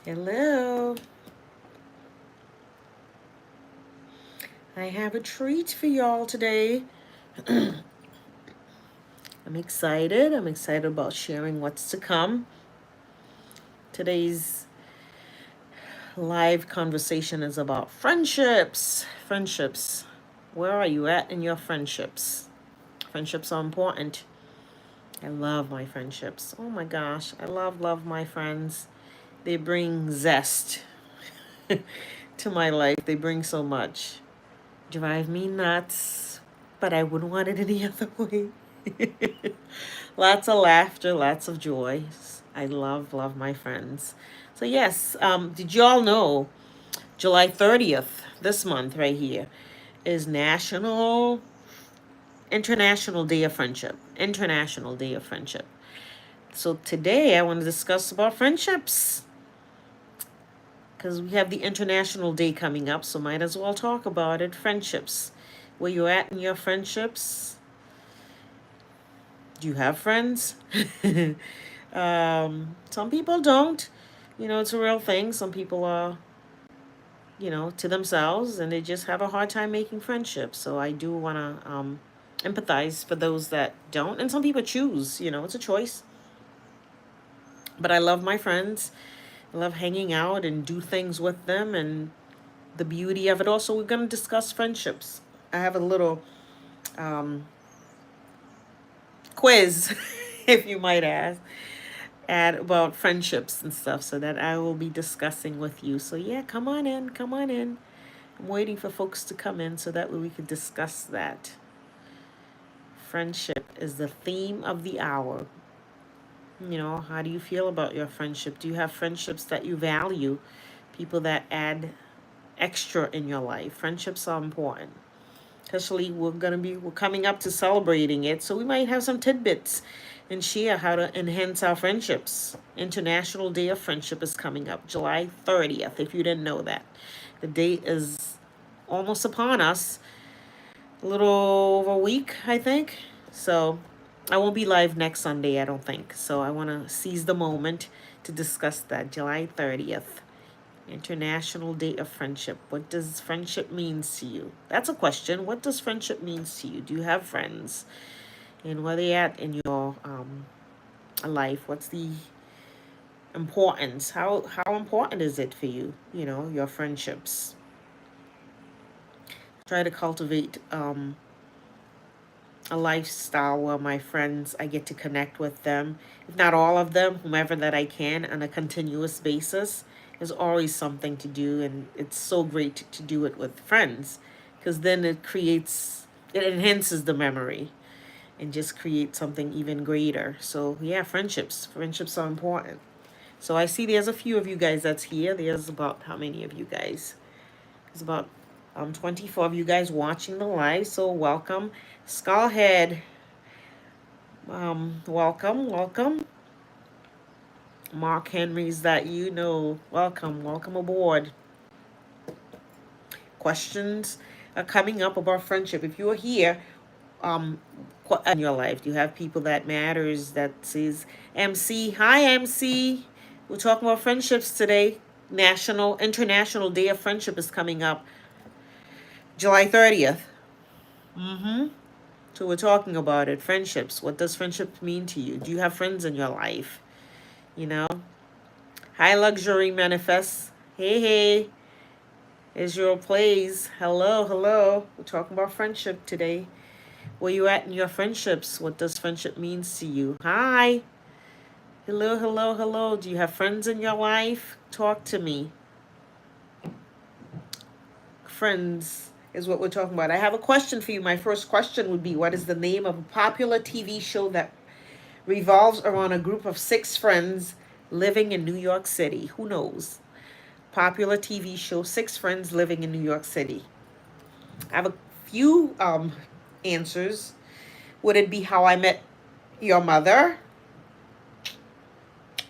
Hello. I have a treat for y'all today. I'm excited. I'm excited about sharing what's to come. Today's live conversation is about friendships. Friendships. Where are you at in your friendships? Friendships are important. I love my friendships. Oh my gosh. I love my friends. They bring zest to my life. They bring so much. Drive me nuts, but I wouldn't want it any other way. Lots of laughter, lots of joy. I love my friends. So yes, did you all know July 30th, this month right here, is National International Day of Friendship. International Day of Friendship. So today I want to discuss about friendships because we have the International Day coming up, so might as well talk about it. Friendships. Where you at in your friendships? Do you have friends? Some people don't. It's a real thing. Some people are, to themselves and they just have a hard time making friendships. So I do want to empathize for those that don't. And some people choose, it's a choice. But I love my friends. I love hanging out and do things with them and the beauty of it. Also, we're going to discuss friendships. I have a little quiz, if you might ask, add about friendships and stuff so that I will be discussing with you. So yeah, come on in, come on in. I'm waiting for folks to come in so that way we can discuss that. Friendship is the theme of the hour. How do you feel about your friendship? Do you have friendships that you value? People that add extra in your life. Friendships are important. Especially we're coming up to celebrating it, so we might have some tidbits and share how to enhance our friendships. International Day of Friendship is coming up, July 30th, if you didn't know that. The date is almost upon us, a little over a week, I think. So I won't be live next Sunday, I don't think. So I want to seize the moment to discuss that, July 30th. International Day of Friendship. What does friendship means to you? That's a question. What does friendship means to you? Do you have friends? And where they at in your life? What's the importance? How important is it for you? Your friendships. Try to cultivate a lifestyle where my friends, I get to connect with them, if not all of them, whomever that I can, on a continuous basis. There's always something to do, and it's so great to do it with friends because then it enhances the memory and just creates something even greater. So yeah, friendships are important. So I see there's a few of you guys that's here. There's about how many of you guys? There's about 24 of you guys watching the live. So welcome. Skullhead, welcome. Mark Henry's that welcome aboard. Questions are coming up about friendship. If you're here, in your life, do you have people that matters? That says MC. Hi MC. We're talking about friendships today. International Day of Friendship is coming up, July 30th. So we're talking about it. Friendships. What does friendship mean to you? Do you have friends in your life? You know? High Luxury Manifest. Hey. Israel Plays. Hello. We're talking about friendship today. Where you at in your friendships? What does friendship means to you? Hi. Hello. Do you have friends in your life? Talk to me. Friends is what we're talking about. I have a question for you. My first question would be, what is the name of a popular TV show that revolves around a group of 6 friends living in New York City? Who knows? Popular TV show, 6 friends living in New York City. I have a few answers. Would it be How I Met Your Mother?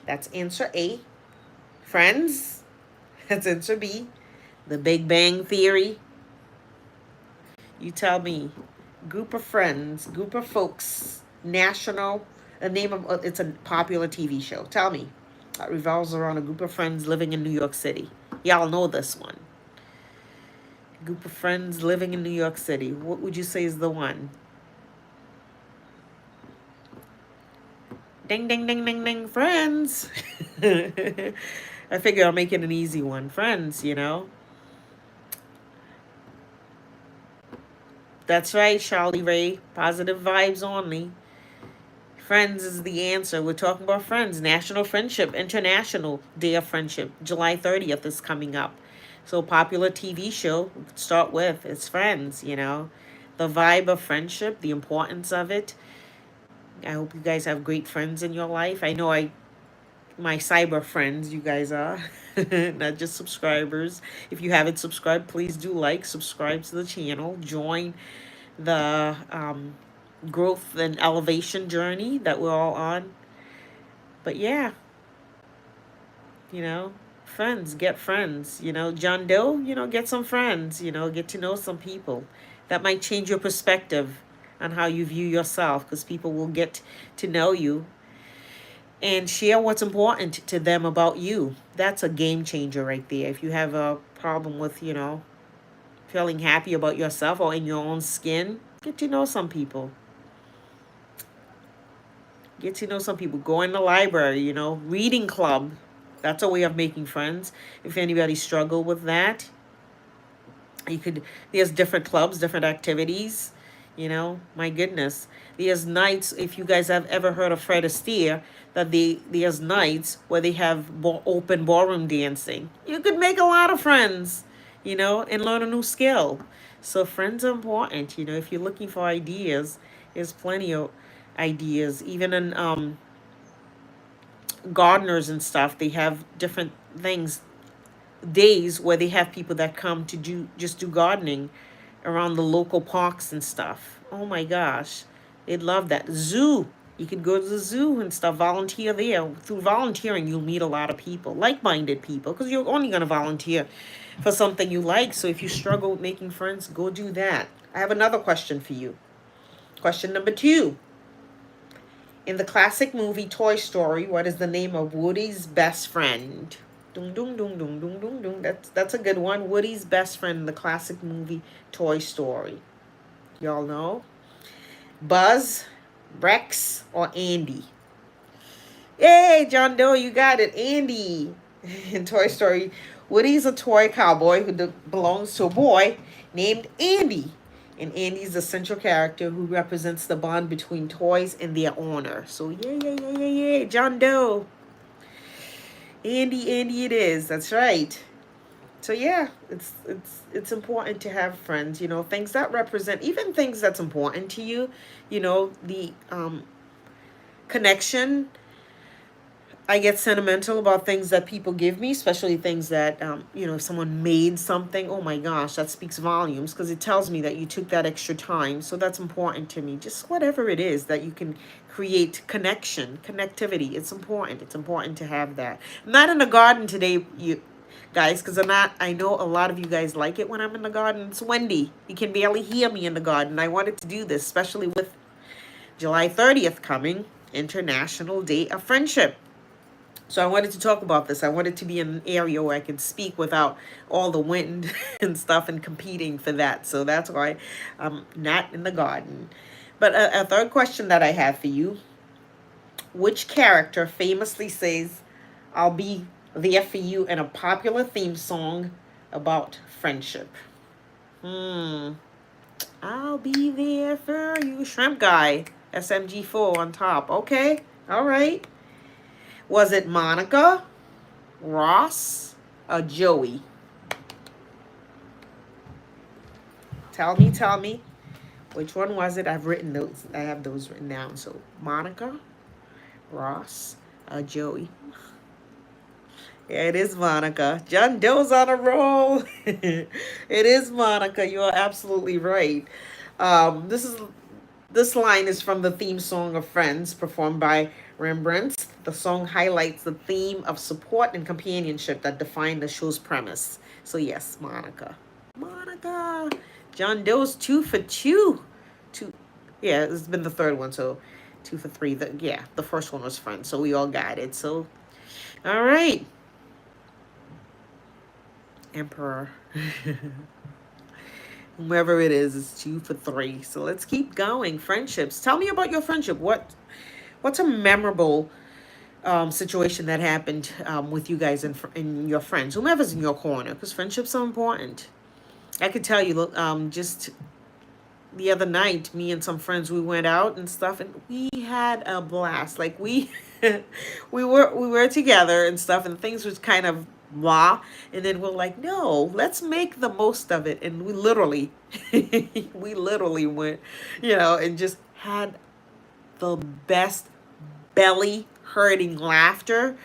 That's answer A. Friends? That's answer B. The Big Bang Theory? You tell me. Group of friends, group of folks, national, the name of it's a popular TV show. Tell me. that revolves around a group of friends living in New York City. Y'all know this one. Group of friends living in New York City. What would you say is the one? Ding, ding, ding, ding, ding. Friends. I figure I'll make it an easy one. Friends, you know. That's right, Charlie Ray. Positive vibes only. Friends is the answer. We're talking about Friends. National Friendship, International Day of Friendship. July 30th is coming up. So, popular TV show, we could start with, it's Friends, you know. The vibe of friendship, the importance of it. I hope you guys have great friends in your life. I know my cyber friends, you guys are, not just subscribers. If you haven't subscribed, please do like, subscribe to the channel, join the growth and elevation journey that we're all on. But yeah, you know, friends, get friends. You know, John Doe, you know, get some friends, you know, get to know some people. That might change your perspective on how you view yourself, because people will get to know you and share what's important to them about you. That's a game changer right there. If you have a problem with, you know, feeling happy about yourself or in your own skin, get to know some people. Get to know some people. Go in the library, you know, reading club. That's a way of making friends. If anybody struggle with that, you could, there's different clubs, different activities, you know, my goodness. There's nights, if you guys have ever heard of Fred Astaire, that there's nights where they have open ballroom dancing. You could make a lot of friends, you know, and learn a new skill. So friends are important, you know. If you're looking for ideas, there's plenty of ideas. Even in gardeners and stuff, they have different things, days where they have people that come to do gardening around the local parks and stuff. Oh my gosh, they'd love that. Zoo, you could go to the zoo and stuff, volunteer there. Through volunteering, you'll meet a lot of people, like-minded people, because you're only going to volunteer for something you like. So if you struggle with making friends, go do that. I have another question for you. Question number 2. In the classic movie Toy Story, what is the name of Woody's best friend? Dung dung dung dung dung dung dung. That's a good one. Woody's best friend in the classic movie Toy Story. Y'all know? Buzz, Rex, or Andy? Yay, John Doe, you got it. Andy. In Toy Story, Woody's a toy cowboy who belongs to a boy named Andy. And Andy's the central character who represents the bond between toys and their owner. So yay, John Doe. Andy it is. That's right. So yeah, it's important to have friends, you know, things that represent, even things that's important to you, you know, the connection. I get sentimental about things that people give me, especially things that, you know, if someone made something, oh my gosh, that speaks volumes, because it tells me that you took that extra time. So that's important to me. Just whatever it is that you can create connectivity. It's important. It's important to have that. I'm not in the garden today, you guys, because I know a lot of you guys like it when I'm in the garden. It's windy. You can barely hear me in the garden. I wanted to do this, especially with July 30th coming, International Day of Friendship. So I wanted to talk about this. I wanted to be in an area where I could speak without all the wind and stuff and competing for that. So that's why I'm not in the garden. But a third question that I have for you. Which character famously says, "I'll be there for you" in a popular theme song about friendship? I'll be there for you. Shrimp Guy. SMG4 on top. Okay. All right. Was it Monica, Ross, or Joey? Tell me. Which one was it? I've written those. I have those written down. So Monica, Ross, or Joey? Yeah, it is Monica. John Doe's on a roll. It is Monica. You are absolutely right. This line is from the theme song of Friends, performed by Rembrandts. The song highlights the theme of support and companionship that define the show's premise. So yes, Monica. Monica. John Doe's 2 for 2. Yeah, it's been the third one, so 2 for 3. The first one was Friends, so we all got it. So All right. Emperor. Whomever it is 2 for 3. So let's keep going. Friendships. Tell me about your friendship. What's a memorable situation that happened with you guys and your friends, whomever's in your corner, because friendships are important. I could tell you, just the other night, me and some friends, we went out and stuff, and we had a blast. Like we were together and stuff, and things was kind of blah, and then we're like, no, let's make the most of it, and we literally, we literally went, and just had the best belly hurting laughter,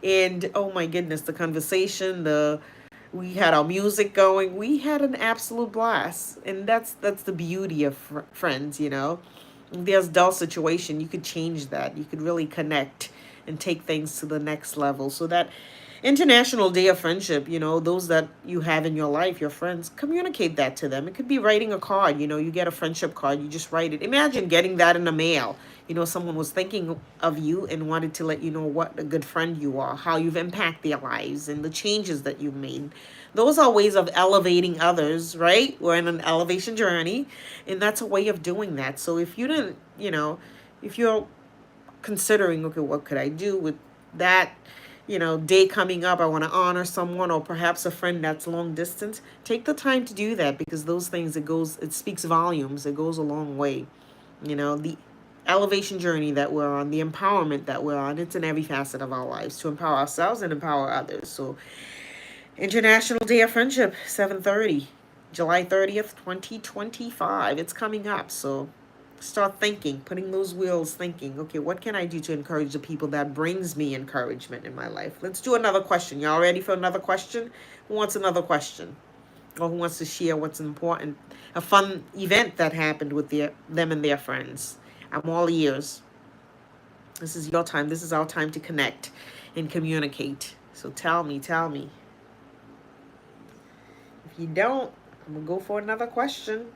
and oh my goodness, the conversation, we had our music going. We had an absolute blast, and that's the beauty of friends. If there's dull situation, you could change that. You could really connect and take things to the next level. So that International Day of Friendship, those that you have in your life, your friends, communicate that to them. It could be writing a card. You get a friendship card, you just write it. Imagine getting that in the mail. Someone was thinking of you and wanted to let you know what a good friend you are, how you've impacted their lives, and the changes that you've made. Those are ways of elevating others, right? We're in an elevation journey, and that's a way of doing that. So if you didn't, if you're considering, okay, what could I do with that, day coming up? I want to honor someone, or perhaps a friend that's long distance. Take the time to do that, because those things, it speaks volumes. It goes a long way. The elevation journey that we're on, the empowerment that we're on, it's in every facet of our lives to empower ourselves and empower others. So International Day of Friendship, 7:30, July 30th, 2025. It's coming up. So start thinking, putting those wheels thinking, okay, what can I do to encourage the people that brings me encouragement in my life? Let's do another question. Y'all ready for another question? Who wants another question? Or who wants to share what's important, a fun event that happened with them and their friends? I'm all ears. This is your time. This is our time to connect and communicate. So tell me. If you don't, I'm going to go for another question.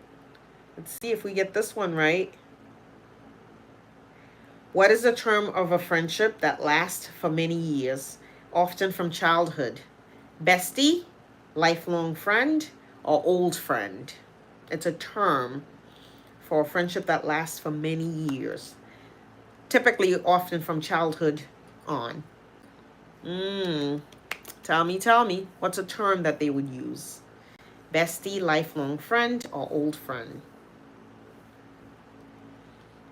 Let's see if we get this one right. What is the term of a friendship that lasts for many years, often from childhood? Bestie, lifelong friend, or old friend? It's a term for a friendship that lasts for many years, typically often from childhood on. Tell me, what's a term that they would use? Bestie, lifelong friend, or old friend?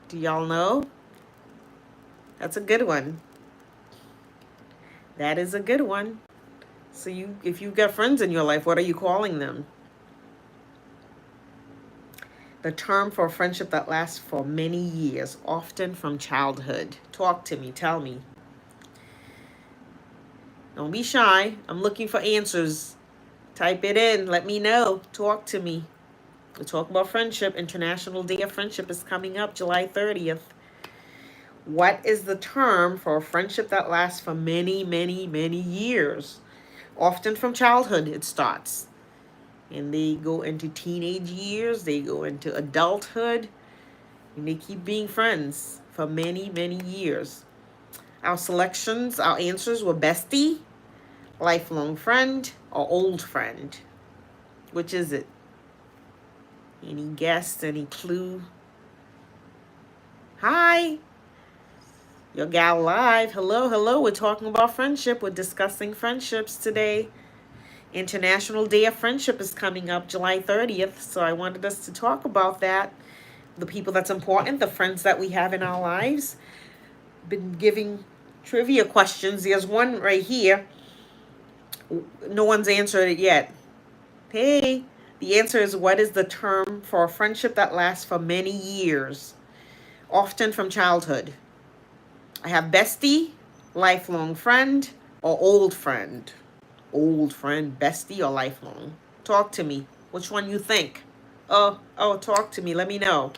Do y'all know? That's a good one. That is a good one. So if you've got friends in your life, what are you calling them? The term for a friendship that lasts for many years, often from childhood. Talk to me. Tell me. Don't be shy. I'm looking for answers. Type it in. Let me know. Talk to me. We'll talk about friendship. International Day of Friendship is coming up July 30th. What is the term for a friendship that lasts for many, many, many years? Often from childhood it starts. And they go into teenage years. They go into adulthood. And they keep being friends for many, many years. Our selections, our answers were bestie, lifelong friend, or old friend. Which is it? Any guess? Any clue? Hi. Your gal live. Hello. We're talking about friendship. We're discussing friendships today. International Day of Friendship is coming up July 30th. So I wanted us to talk about that. The people that's important, the friends that we have in our lives. Been giving trivia questions. There's one right here. No one's answered it yet. Hey, the answer is, what is the term for a friendship that lasts for many years, often from childhood? I have bestie, lifelong friend, or old friend. Old friend, bestie, or lifelong? Talk to me. Which one you think? Oh, talk to me. Let me know.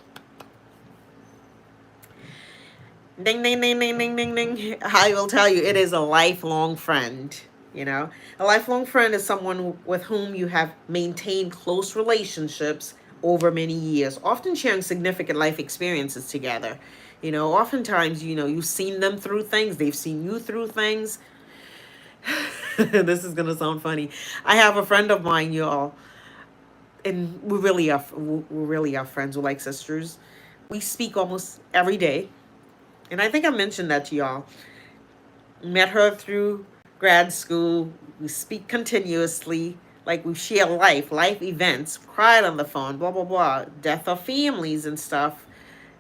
Ding, ding, ding, ding, ding, ding, ding. I will tell you, it is a lifelong friend. A lifelong friend is someone with whom you have maintained close relationships over many years, often sharing significant life experiences together. Oftentimes, you've seen them through things, they've seen you through things. This is gonna sound funny. I have a friend of mine, y'all, and we really are friends. We're like sisters. We speak almost every day, and I think I mentioned that to y'all. Met her through grad school. We speak continuously. Like we share life events, cried on the phone, blah blah blah, death of families and stuff.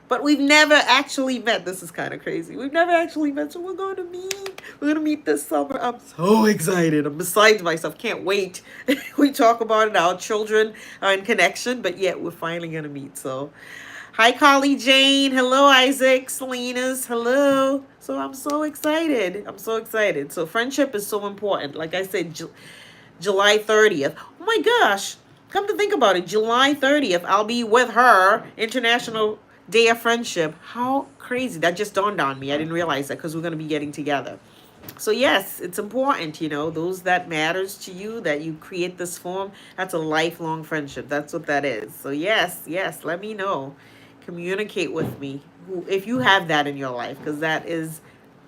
But we've never actually met. This is kind of crazy. We've never actually met, so we're going to meet. We're going to meet this summer. I'm so excited. I'm beside myself. Can't wait. We talk about it. Our children are in connection, but yet we're finally going to meet. So, hi, Carly Jane. Hello, Isaac. Selena's. Hello. So, I'm so excited. I'm so excited. So, friendship is so important. Like I said, July 30th. Oh my gosh. Come to think about it, July 30th, I'll be with her, International Day of Friendship. How crazy. That just dawned on me. I didn't realize that because we're going to be getting together. So yes, it's important, those that matters to you, that you create this form, that's a lifelong friendship. That's what that is. So yes, let me know. Communicate with me if you have that in your life, because that is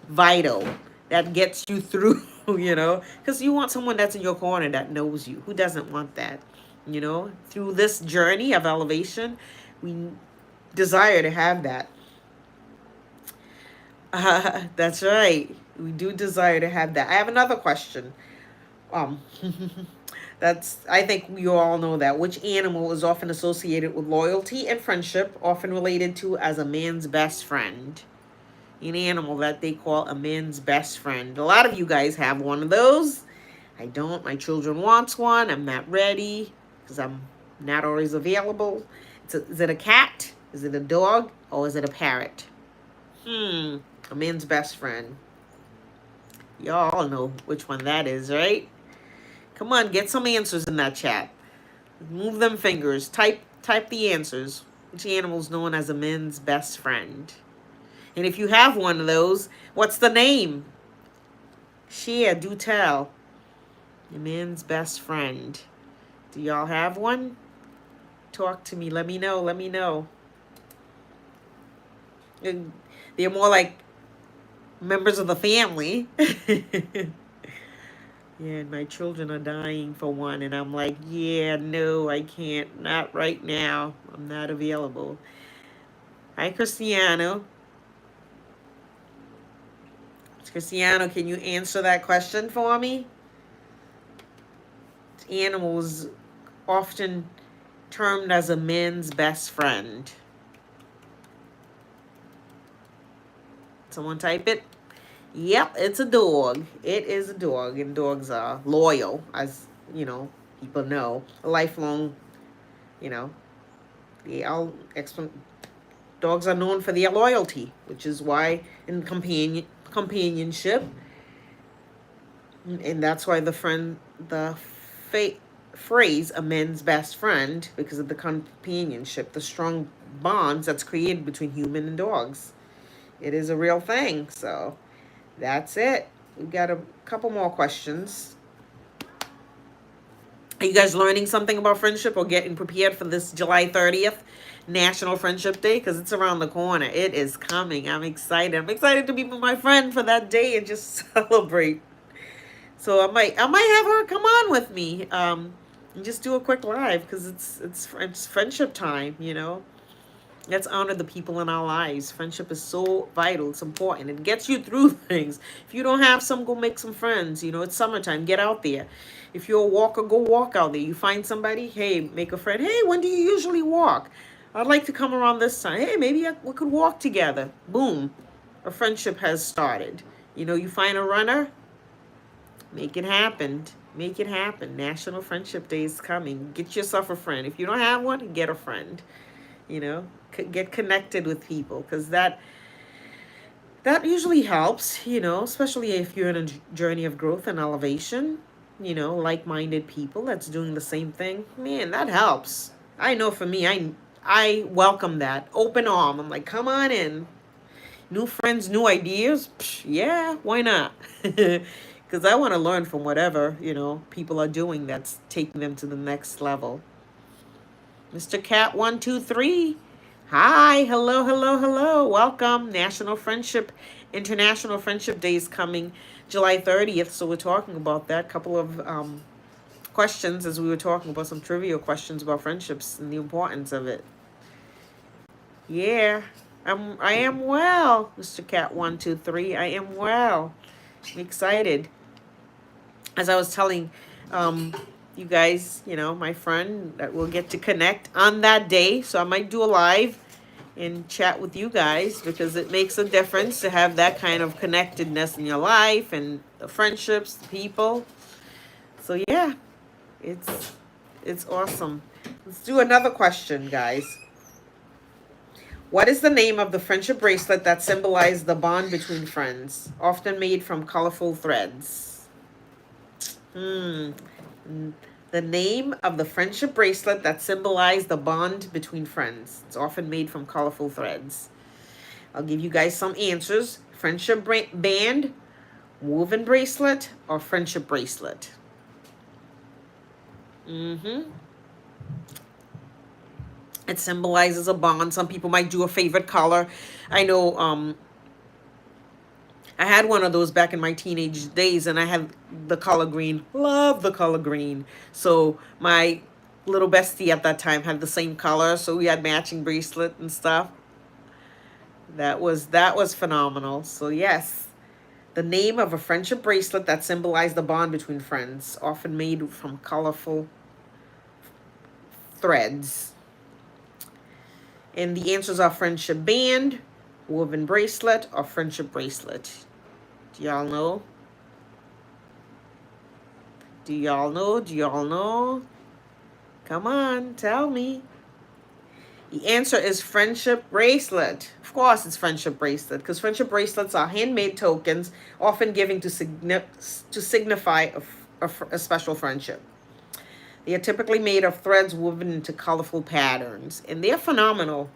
vital. That gets you through, because you want someone that's in your corner that knows you. Who doesn't want that? Through this journey of elevation, we desire to have that. That's right. We do desire to have that. I have another question. Um, I think we all know that. Which animal is often associated with loyalty and friendship, often related to as a man's best friend? An animal that they call a man's best friend. A lot of you guys have one of those. I don't. My children wants one. I'm not ready because I'm not always available. Is it a cat? Is it a dog? Or is it a parrot? A man's best friend. Y'all all know which one that is, right? Come on, get some answers in that chat. Move them fingers. Type the answers. Which animal is known as a man's best friend? And if you have one of those, what's the name? Share, do tell. A man's best friend. Do y'all have one? Talk to me. Let me know. And they're more like members of the family. Yeah, and my children are dying for one, and I'm like, yeah, no, I can't. Not right now. I'm not available. Hi, Cristiano. Cristiano, can you answer that question for me? Animals often termed as a man's best friend. Someone type it. Yep, it's a dog. It is a dog, and dogs are loyal, as people know. A lifelong, they all dogs are known for their loyalty, which is why in companionship, and that's why the phrase "a man's best friend," because of the companionship, the strong bonds that's created between human and dogs. It is a real thing. So that's it. We've got a couple more questions. Are you guys learning something about friendship or getting prepared for this July 30th National Friendship Day? Because it's around the corner. It is coming. I'm excited. I'm excited to be with my friend for that day and just celebrate. So I might have her come on with me and just do a quick live, because it's friendship time, Let's honor the people in our lives. Friendship is so vital. It's important. It gets you through things. If you don't have some, go make some friends. It's summertime. Get out there. If you're a walker, go walk out there. You find somebody, hey, make a friend. Hey, when do you usually walk? I'd like to come around this time. Hey, maybe we could walk together. Boom. A friendship has started. You find a runner, make it happen. Make it happen. National Friendship Day is coming. Get yourself a friend. If you don't have one, get a friend. Get connected with people, because that usually helps, especially if you're in a journey of growth and elevation, like-minded people that's doing the same thing. Man, that helps. I know for me, I welcome that open arm. I'm like, come on in. New friends, new ideas. Psh, yeah, why not? Because I want to learn from whatever, people are doing that's taking them to the next level. Mr. Cat 123. Hi, hello, hello, hello. Welcome. International Friendship Day is coming July 30th. So we're talking about that. Couple of questions as we were talking about some trivial questions about friendships and the importance of it. Yeah, I am well, Mr. Cat 123. I am well. I'm excited. As I was telling you guys, my friend, that we'll get to connect on that day. So I might do a live and chat with you guys because it makes a difference to have that kind of connectedness in your life and the friendships, the people. So yeah, it's awesome. Let's do another question, guys. What is the name of the friendship bracelet that symbolizes the bond between friends, often made from colorful threads? Hmm. The name of the friendship bracelet that symbolizes the bond between friends. It's often made from colorful threads. I'll give you guys some answers. Friendship band, woven bracelet, or friendship bracelet. It symbolizes a bond. Some people might do a favorite color. I know I had one of those back in my teenage days, and I had the color green. Love the color green. So my little bestie at that time had the same color, so we had matching bracelet and stuff. That was phenomenal. So yes, the name of a friendship bracelet that symbolized the bond between friends, often made from colorful threads. And the answers are friendship band, woven bracelet, or friendship bracelet. Do y'all know? Do y'all know? Do y'all know? Come on, tell me. The answer is friendship bracelet. Of course, it's friendship bracelet because friendship bracelets are handmade tokens, often given to signify a special friendship. They are typically made of threads woven into colorful patterns, and they're phenomenal.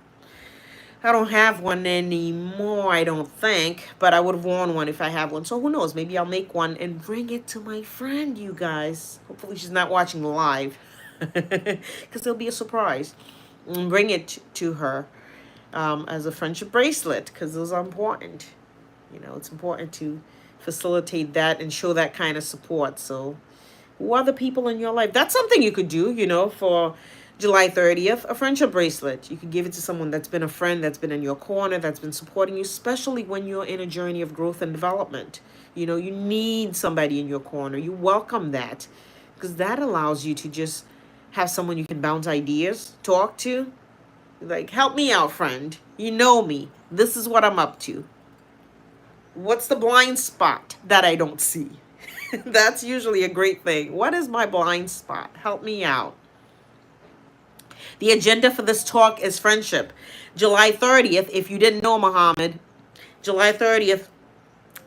I don't have one anymore, I don't think, but I would have worn one if I had one. So who knows? Maybe I'll make one and bring it to my friend, you guys. Hopefully she's not watching live because it'll be a surprise. And bring it to her as a friendship bracelet because those are important. It's important to facilitate that and show that kind of support. So who are the people in your life? That's something you could do, for July 30th, a friendship bracelet. You could give it to someone that's been a friend, that's been in your corner, that's been supporting you, especially when you're in a journey of growth and development. You need somebody in your corner. You welcome that because that allows you to just have someone you can bounce ideas, talk to. Like, help me out, friend. You know me. This is what I'm up to. What's the blind spot that I don't see? That's usually a great thing. What is my blind spot? Help me out. The agenda for this talk is friendship. July 30th, if you didn't know, Muhammad, July 30th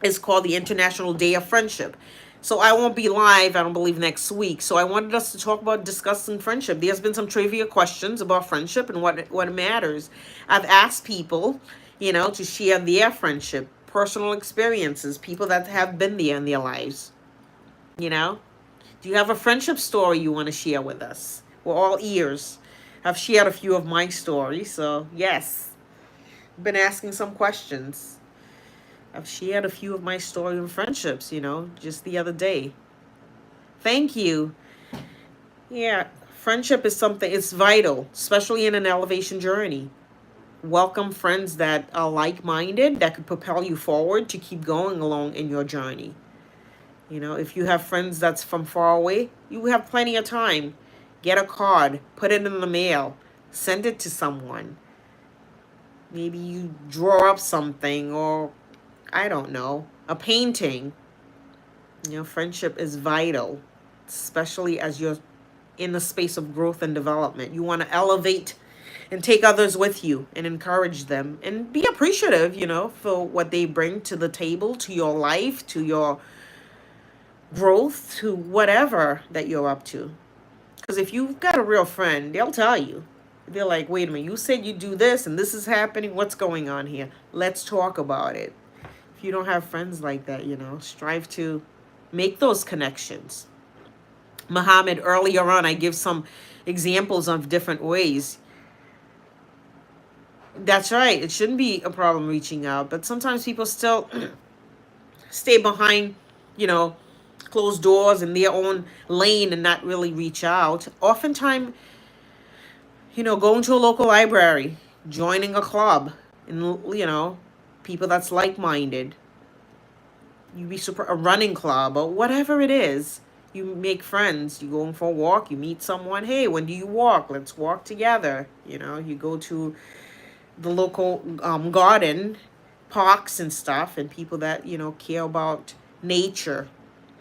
is called the International Day of Friendship. So I won't be live, I don't believe, next week. So I wanted us to talk about discussing friendship. There's been some trivia questions about friendship and what matters. I've asked people, to share their friendship, personal experiences, people that have been there in their lives. Do you have a friendship story you want to share with us? We're all ears. I've shared a few of my stories, so yes. Been asking some questions. I've shared a few of my story and friendships, just the other day. Thank you. Yeah, friendship is something, it's vital, especially in an elevation journey. Welcome friends that are like-minded, that could propel you forward to keep going along in your journey. If you have friends that's from far away, you have plenty of time. Get a card, put it in the mail, send it to someone. Maybe you draw up something, or I don't know, a painting. Friendship is vital, especially as you're in the space of growth and development. You want to elevate and take others with you and encourage them and be appreciative, for what they bring to the table, to your life, to your growth, to whatever that you're up to. Because if you've got a real friend, they'll tell you. They're like, wait a minute, you said you do this and this is happening. What's going on here? Let's talk about it. If you don't have friends like that, strive to make those connections. Muhammad, earlier on, I give some examples of different ways. That's right. It shouldn't be a problem reaching out, but sometimes people still stay behind, you know, closed doors in their own lane and not really reach out. Oftentimes, going to a local library, joining a club, and people that's like-minded. You be super a running club or whatever it is. You make friends. You go for a walk. You meet someone. Hey, when do you walk? Let's walk together. You go to the local garden, parks and stuff, and people that care about nature,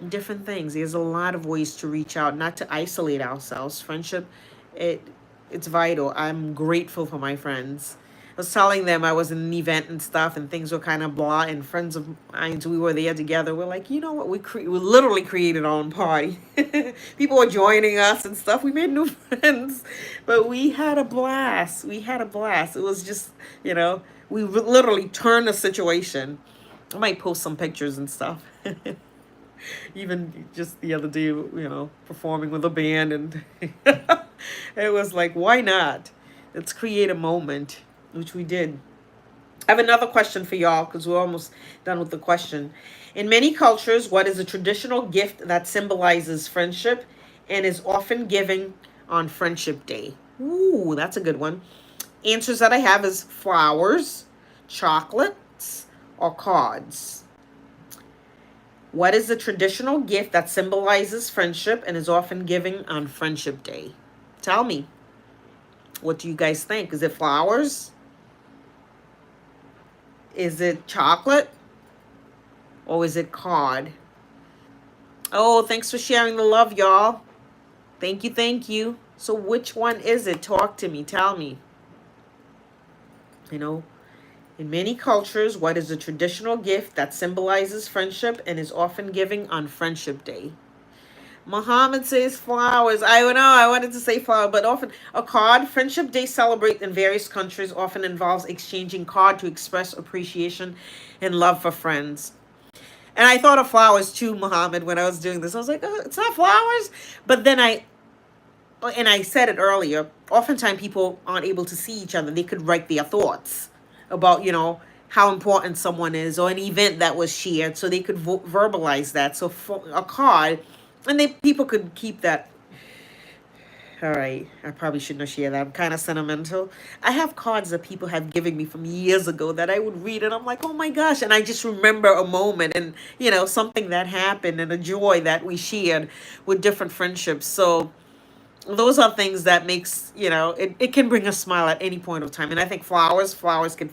different things. There's a lot of ways to reach out, not to isolate ourselves. Friendship, it it's vital. I'm grateful for my friends. I was telling them I was in an event and stuff, and things were kind of blah. And friends of mine, we were there together. We're like, you know what? We literally created our own party. People were joining us and stuff. We made new friends, but we had a blast. We had a blast. It was just, we literally turned the situation. I might post some pictures and stuff. Even just the other day, performing with a band, and it was like, why not? Let's create a moment, which we did. I have another question for y'all because we're almost done with the question. In many cultures, what is a traditional gift that symbolizes friendship and is often given on Friendship Day? Ooh, that's a good one. Answers that I have is flowers, chocolates, or cards. What is the traditional gift that symbolizes friendship and is often given on Friendship Day? Tell me. What do you guys think? Is it flowers? Is it chocolate? Or is it card? Oh, thanks for sharing the love, y'all. Thank you, thank you. So which one is it? Talk to me. Tell me. In many cultures, what is a traditional gift that symbolizes friendship and is often given on Friendship Day? Muhammad says flowers. I don't know. I wanted to say flower, but often a card. Friendship Day celebrate in various countries often involves exchanging card to express appreciation and love for friends. And I thought of flowers too, Muhammad, when I was doing this. I was like, oh, it's not flowers. But then I said it earlier, oftentimes people aren't able to see each other. They could write their thoughts about, how important someone is or an event that was shared. So they could verbalize that. So for a card, and people could keep that. All right, I probably shouldn't have shared that. I'm kind of sentimental. I have cards that people have given me from years ago that I would read, and I'm like, oh my gosh, and I just remember a moment and something that happened and a joy that we shared with different friendships. So those are things that makes it can bring a smile at any point of time. And I think flowers could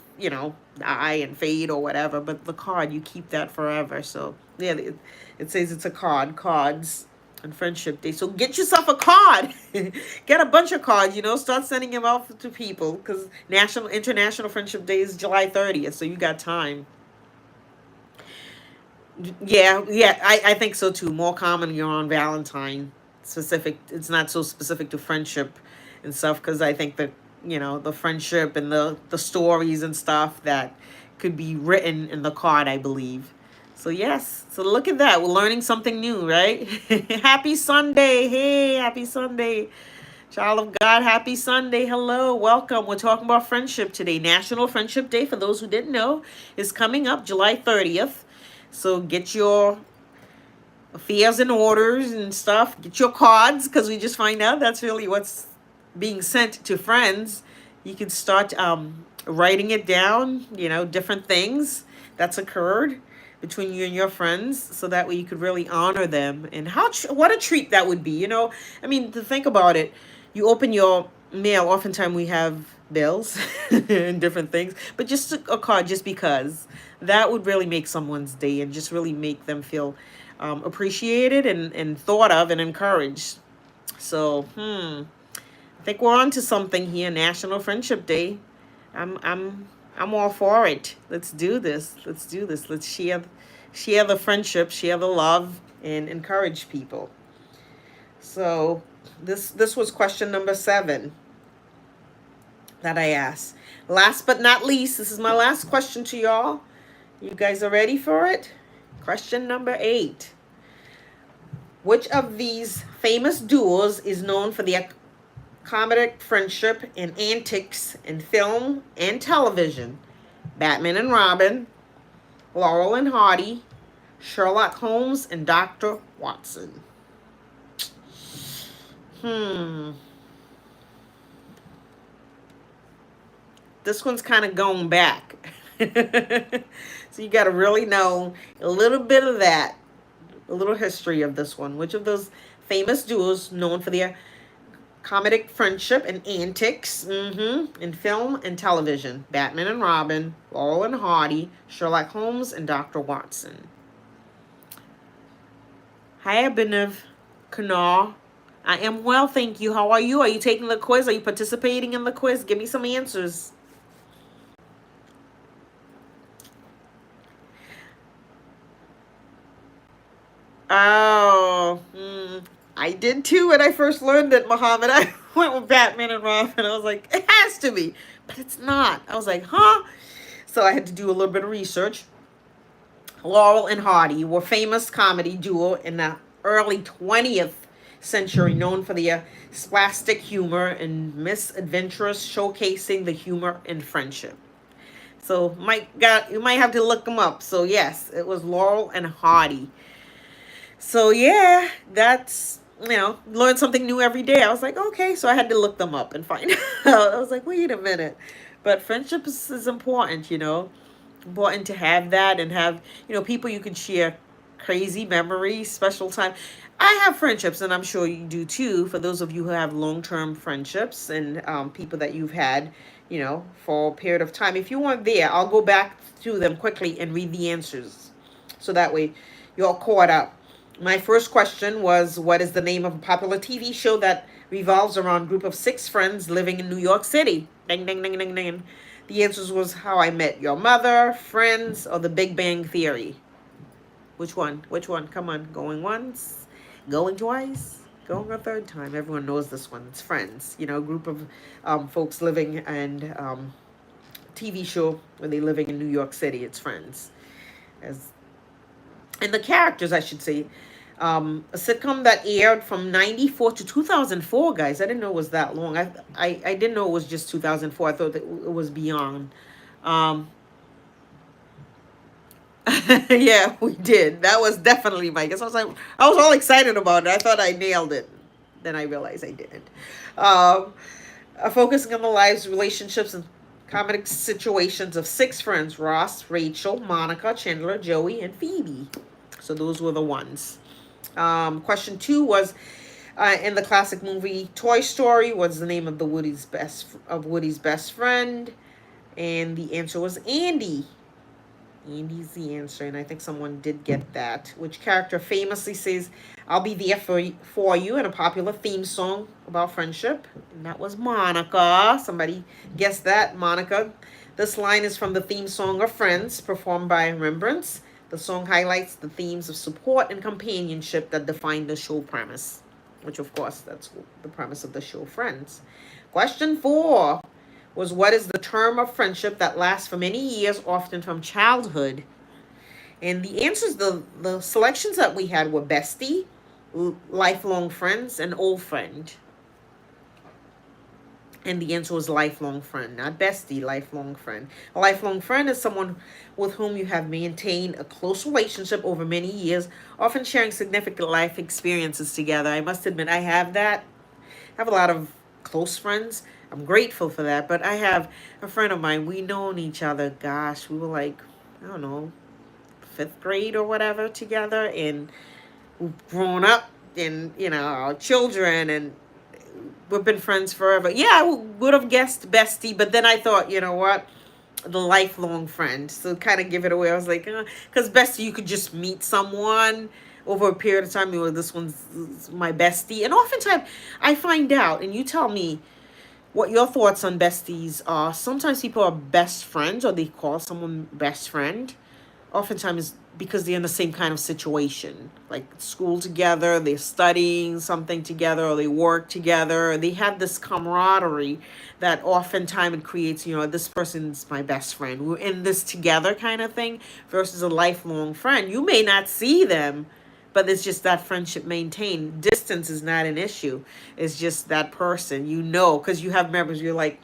die and fade or whatever, but the card, you keep that forever. So yeah, it says it's a cards on Friendship Day. So get yourself a card. Get a bunch of cards, start sending them out to people, because International Friendship Day is July 30th, so you got time. Yeah, I think so too. More commonly on Valentine specific. It's not so specific to friendship and stuff, because I think that the friendship and the stories and stuff that could be written in the card, I believe. So yes, so look at that. We're learning something new, right? Happy Sunday. Hey, happy Sunday. Child of God, happy Sunday. Hello, welcome. We're talking about friendship today. National Friendship Day, for those who didn't know, is coming up July 30th. So get your affairs and orders and stuff. Get your cards, because we just find out that's really what's being sent to friends. You can start writing it down, different things that's occurred between you and your friends, so that way you could really honor them. And what a treat that would be. I mean, to think about it, you open your mail, oftentimes we have bills and different things, but just a card, just because that would really make someone's day and just really make them feel appreciated and thought of and encouraged. So I think we're on to something here. National Friendship Day. I'm all for it. Let's do this. Let's do this. Let's share the friendship, share the love, and encourage people. So this was question number 7 that I asked. Last but not least, this is my last question to y'all. You guys are ready for it? Question number 8. Which of these famous duos is known for their comedic friendship and antics in film and television. Batman and Robin, Laurel and Hardy, Sherlock Holmes, and Dr. Watson. Hmm. This one's kind of going back. So you got to really know a little bit of that, a little history of this one. Which of those famous duos known for their comedic friendship and antics in film and television? Batman and Robin, Laurel and Hardy, Sherlock Holmes, and Dr. Watson. Hi, Abhinav Kanar. I am well, thank you. How are you? Are you taking the quiz? Are you participating in the quiz? Give me some answers. Oh, I did too when I first learned it, Muhammad. I went with Batman and Robin. I was like, it has to be, but it's not. I was like, huh? So I had to do a little bit of research. Laurel and Hardy were famous comedy duo in the early 20th century, known for their spastic humor and misadventures, showcasing the humor in friendship. So you might have to look them up. So yes, it was Laurel and Hardy. So yeah, that's, learn something new every day. I was like, okay, so I had to look them up and find out. I was like, wait a minute. But friendship is important, important to have that and have, people you can share crazy memories, special time. I have friendships, and I'm sure you do too, for those of you who have long-term friendships and people that you've had, for a period of time. If you weren't there, I'll go back through them quickly and read the answers. So that way you're all caught up. My first question was, what is the name of a popular TV show that revolves around a group of 6 friends living in New York City? Ding, ding, ding, ding, ding. The answers was How I Met Your Mother, Friends, or The Big Bang Theory. Which one? Which one? Come on. Going once, going twice, going a third time. Everyone knows this one. It's Friends. A group of folks living and TV show where they're living in New York City. It's Friends. And the characters, I should say, a sitcom that aired from 94 to 2004, guys. I didn't know it was that long. I didn't know it was just 2004. I thought that it was beyond. Yeah, we did. That was definitely my guess. I was all excited about it. I thought I nailed it. Then I realized I didn't. Focusing on the lives, relationships, and comedic situations of 6 friends: Ross, Rachel, Monica, Chandler, Joey, and Phoebe. So those were the ones. Question 2 was, in the classic movie Toy Story, what's the name of Woody's best friend? And the answer was Andy. Andy's the answer, and I think someone did get that. Which character famously says, "I'll be there for you" in a popular theme song about friendship? And that was Monica. Somebody guessed that, Monica. This line is from the theme song of Friends, performed by Rembrandts. The song highlights the themes of support and companionship that define the show premise, which, of course, that's the premise of the show Friends. Question 4 was, what is the term of friendship that lasts for many years, often from childhood? And the answers, the selections that we had were bestie, lifelong friends, and old friend. And the answer was lifelong friend, not bestie, lifelong friend. A lifelong friend is someone with whom you have maintained a close relationship over many years, often sharing significant life experiences together. I must admit, I have that. I have a lot of close friends. I'm grateful for that. But I have a friend of mine. We known each other. Gosh, we were like, I don't know, 5th grade or whatever together. And we've grown up and, our children, and we've been friends forever. Yeah, I would have guessed bestie, but then I thought, you know what? The lifelong friend. So kind of give it away. I was like, because bestie, you could just meet someone over a period of time. This one's my bestie. And oftentimes I find out, and you tell me what your thoughts on besties are. Sometimes people are best friends, or they call someone best friend. Oftentimes because they're in the same kind of situation, like school together, they're studying something together, or they work together, or they have this camaraderie that oftentimes it creates, this person's my best friend. We're in this together kind of thing, versus a lifelong friend. You may not see them, but it's just that friendship maintained. Distance is not an issue. It's just that person, you know, because you have members, you're like,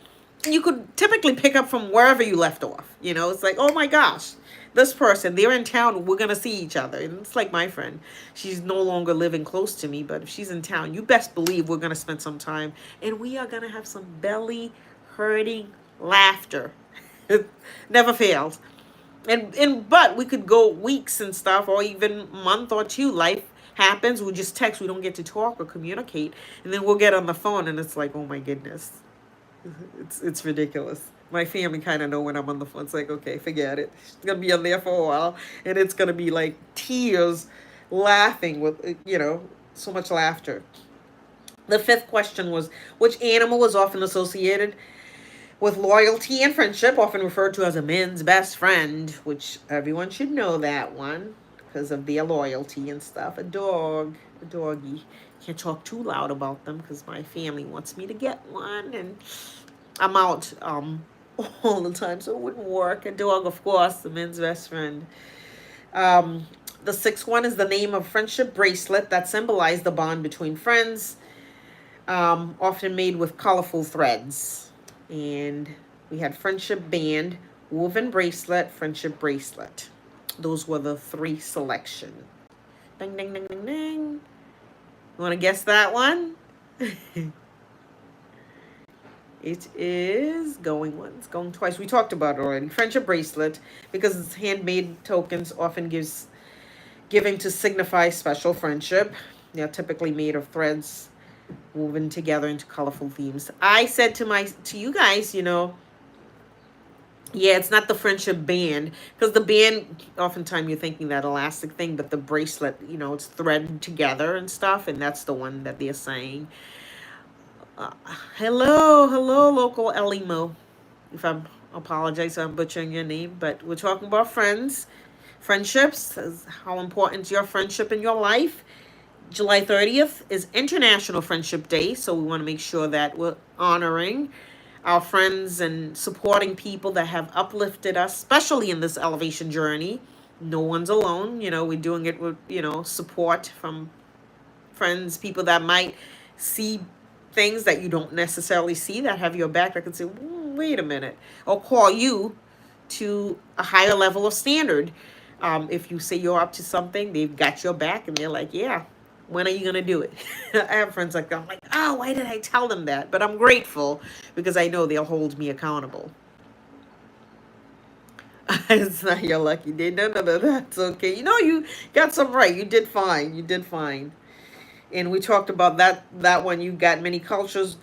you could typically pick up from wherever you left off. You know, it's like, oh my gosh, this person, they're in town, we're going to see each other. And it's like my friend, she's no longer living close to me, but if she's in town, you best believe we're going to spend some time and we are going to have some belly hurting laughter. It never fails. And but we could go weeks and stuff, or even a month or two. Life happens. We just text. We don't get to talk or communicate, and then we'll get on the phone, and it's like, oh my goodness, it's ridiculous. My family kind of know when I'm on the phone. It's like, okay, forget it. It's gonna be on there for a while, and it's gonna be like tears, laughing with so much laughter. The fifth question was, which animal is often associated with loyalty and friendship, often referred to as a man's best friend, which everyone should know that one because of their loyalty and stuff. A dog, a doggy. Can't talk too loud about them because my family wants me to get one, and I'm out all the time, so it wouldn't work. A dog, of course, the man's best friend. Um, the sixth one is the name of friendship bracelet that symbolized the bond between friends, often made with colorful threads. And we had friendship band, woven bracelet, friendship bracelet. Those were the three selection. Ding, ding, ding, ding, ding. You want to guess that one? It is going once, going twice. We talked about it already. Friendship bracelet, because it's handmade tokens, often giving to signify special friendship. They're typically made of threads woven together into colorful themes. I said to you guys, yeah, it's not the friendship band, because the band, oftentimes you're thinking that elastic thing, but the bracelet, it's threaded together and stuff, and that's the one that they're saying. Uh, hello, local Elimo. If I'm apologize, I'm butchering your name, but we're talking about friendships, how important is your friendship in your life. July 30th is International Friendship Day, so we want to make sure that we're honoring our friends and supporting people that have uplifted us, especially in this elevation journey. No one's alone. We're doing it with, support from friends, people that might see things that you don't necessarily see, that have your back, that can say, wait a minute, or call you to a higher level of standard. If you say you're up to something, they've got your back and they're like, yeah, when are you going to do it? I have friends like that. I'm like, oh, why did I tell them that? But I'm grateful because I know they'll hold me accountable. It's not your lucky day. No, that's okay. You got some right. You did fine. You did fine. And we talked about that one. You got many cultures,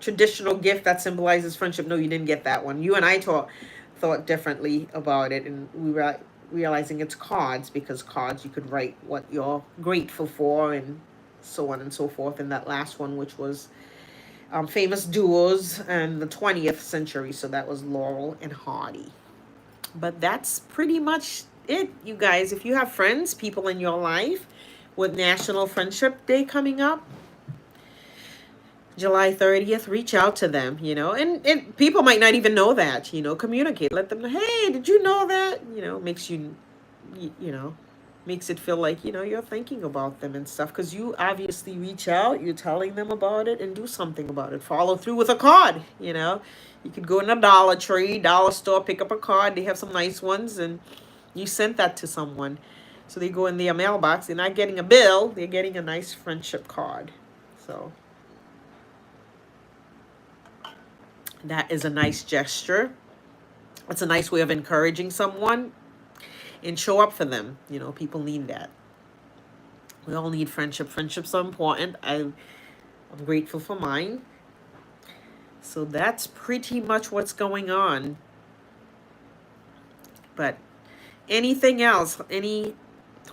traditional gift that symbolizes friendship. No, you didn't get that one. You and I thought differently about it, and we were realizing it's cards, because cards, you could write what you're grateful for and so on and so forth. And that last one, which was famous duos in the 20th century, so that was Laurel and Hardy. But that's pretty much it, you guys. If you have friends, people in your life, with National Friendship Day coming up, July 30th, reach out to them, and people might not even know that, communicate, let them know, hey, did you know that, makes makes it feel like, you're thinking about them and stuff, because you obviously reach out, you're telling them about it, and do something about it. Follow through with a card, you could go in a Dollar Tree, dollar store, pick up a card. They have some nice ones, and you sent that to someone. So they go in their mailbox. They're not getting a bill. They're getting a nice friendship card. So that is a nice gesture. It's a nice way of encouraging someone and show up for them. People need that. We all need friendship. Friendships are important. I'm grateful for mine. So that's pretty much what's going on. But anything else? Any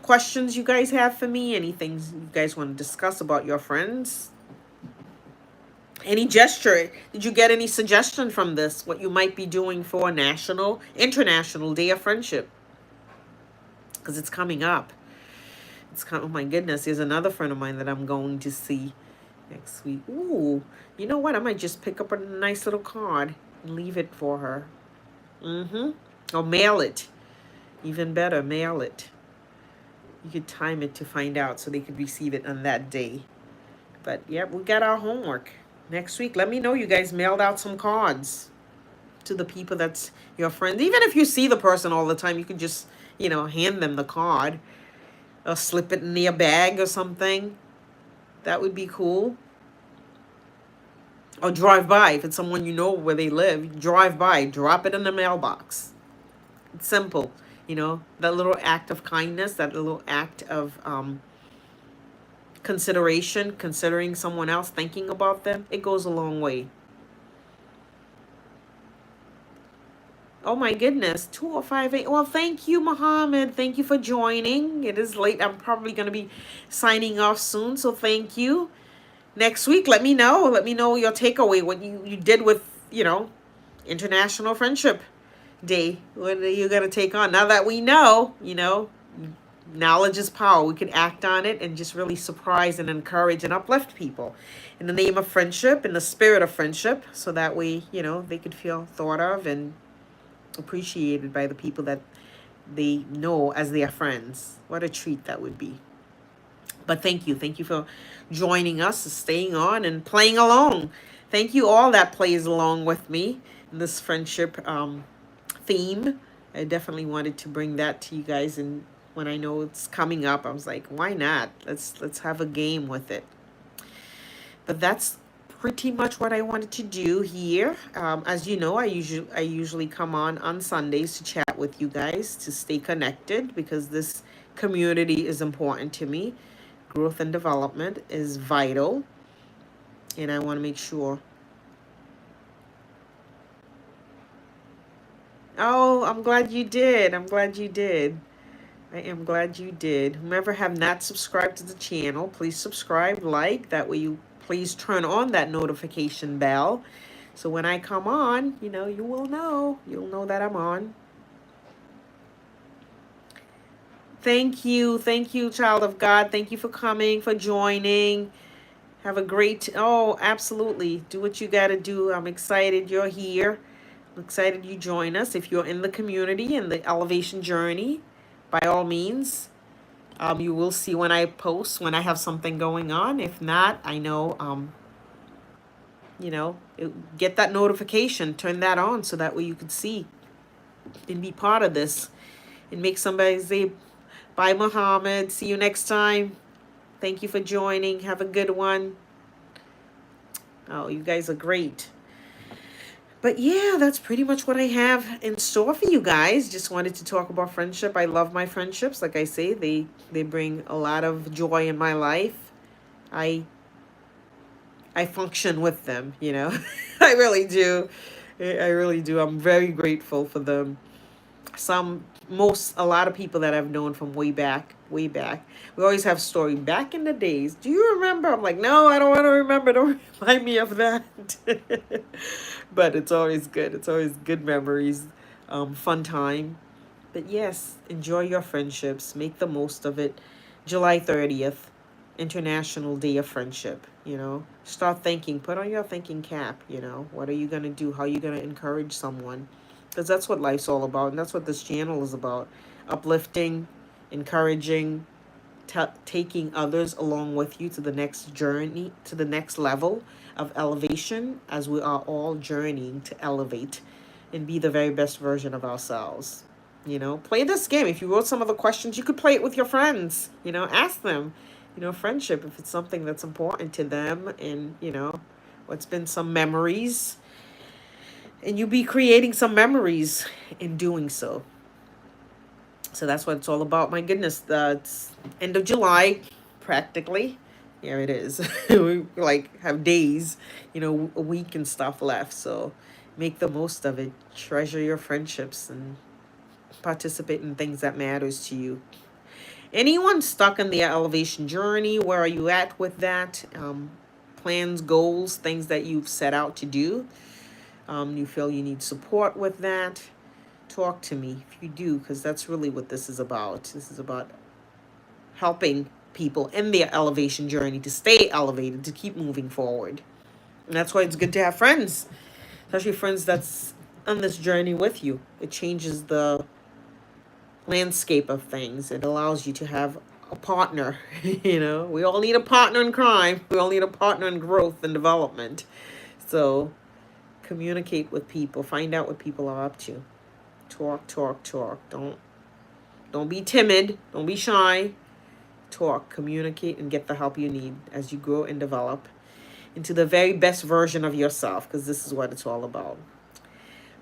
questions you guys have for me? Anything you guys want to discuss about your friends? Any gesture? Did you get any suggestion from this? What you might be doing for International Day of Friendship? Because it's coming up. Oh my goodness, there's another friend of mine that I'm going to see next week. Ooh, you know what? I might just pick up a nice little card and leave it for her. Or mail it. Even better, mail it. You could time it to find out so they could receive it on that day. But yeah, we got our homework next week. Let me know you guys mailed out some cards to the people that's your friend. Even if you see the person all the time, you can just, hand them the card or slip it in their bag or something. That would be cool. Or drive by. If it's someone you know where they live, drive by, drop it in the mailbox. It's simple. That little act of kindness, that little act of consideration, considering someone else, thinking about them, it goes a long way. Oh my goodness, 2058. Well, thank you, Mohammed. Thank you for joining. It is late. I'm probably going to be signing off soon, so thank you. Next week, let me know. Let me know your takeaway, what you did with, International Friendship Day. What are you going to take on? Now that we know, knowledge is power. We can act on it and just really surprise and encourage and uplift people in the name of friendship, in the spirit of friendship, so that way, they could feel thought of and appreciated by the people that they know as their friends. What a treat that would be. But thank you. Thank you for joining us, staying on, and playing along. Thank you all that plays along with me in this friendship theme. I definitely wanted to bring that to you guys, and when I know it's coming up, I was like, why not? Let's have a game with it. But that's pretty much what I wanted to do here. As you know, I usually come on Sundays to chat with you guys, to stay connected, because this community is important to me. Growth and development is vital, and I want to make sure. Oh, I'm glad you did. I'm glad you did. I am glad you did. Whomever have not subscribed to the channel, please subscribe, like. That way you please turn on that notification bell. So when I come on, you will know. You'll know that I'm on. Thank you. Thank you, child of God. Thank you for coming, for joining. Have a great, absolutely. Do what you got to do. I'm excited you're here. I'm excited you join us. If you're in the community and the elevation journey, by all means, you will see when I post, when I have something going on. If not, I know, get that notification, turn that on so that way you can see and be part of this and make somebody say, bye, Muhammad. See you next time. Thank you for joining. Have a good one. Oh, you guys are great. But yeah, that's pretty much what I have in store for you guys. Just wanted to talk about friendship. I love my friendships. Like I say, they bring a lot of joy in my life. I function with them, I really do. I really do. I'm very grateful for them. A lot of people that I've known from way back. We always have story back in the days. Do you remember? I'm like, no, I don't want to remember. Don't remind me of that. But it's always good. It's always good memories, fun time. But yes, enjoy your friendships. Make the most of it. July 30th, International Day of Friendship. Start thinking. Put on your thinking cap. What are you going to do? How are you going to encourage someone? Because that's what life's all about, and that's what this channel is about. Uplifting, encouraging, taking others along with you to the next journey, to the next level of elevation, as we are all journeying to elevate and be the very best version of ourselves. Play this game. If you wrote some of the questions, you could play it with your friends. Ask them, friendship, if it's something that's important to them, and, what's been some memories. And you'll be creating some memories in doing so. So that's what it's all about. My goodness, it's end of July, practically. Yeah, it is. We have days, a week and stuff left. So make the most of it. Treasure your friendships and participate in things that matters to you. Anyone stuck in their elevation journey, where are you at with that? Plans, goals, things that you've set out to do. You feel you need support with that, talk to me if you do, because that's really what this is about. This is about helping people in their elevation journey to stay elevated, to keep moving forward. And that's why it's good to have friends, especially friends that's on this journey with you. It changes the landscape of things. It allows you to have a partner. You know, we all need a partner in crime. We all need a partner in growth and development. So communicate with people. Find out what people are up to. Talk, talk, talk. Don't be timid. Don't be shy. Talk, communicate, and get the help you need as you grow and develop into the very best version of yourself, because this is what it's all about.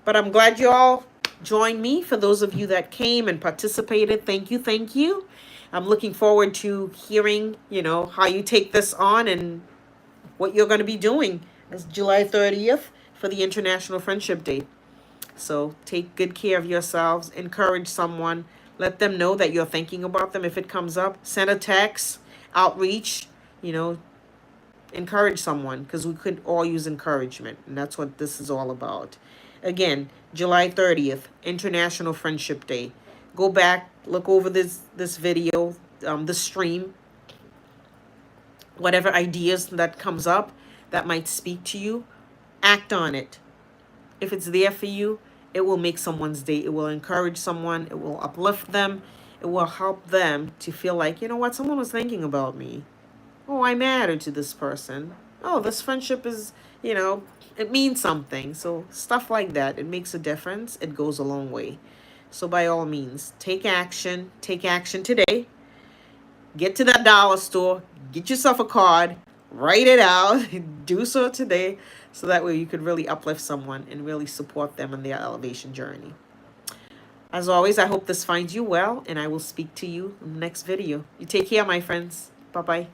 But I'm glad you all joined me. For those of you that came and participated, thank you, thank you. I'm looking forward to hearing, how you take this on and what you're going to be doing. It's July 30th for the International Friendship Day. So take good care of yourselves. Encourage someone. Let them know that you're thinking about them if it comes up. Send a text, outreach, encourage someone, because we could all use encouragement. And that's what this is all about. Again, July 30th, International Friendship Day. Go back, look over this video, the stream, whatever ideas that comes up that might speak to you, act on it. If it's there for you, it will make someone's day. It will encourage someone. It will uplift them. It will help them to feel like, you know what, someone was thinking about me. Oh, I mattered to this person. Oh, this friendship is, it means something. So stuff like that, it makes a difference. It goes a long way. So by all means, take action. Take action today. Get to that dollar store. Get yourself a card. Write it out. Do so today, so that way you could really uplift someone and really support them in their elevation journey. As always, I hope this finds you well, and I will speak to you in the next video. You take care, my friends. Bye-bye.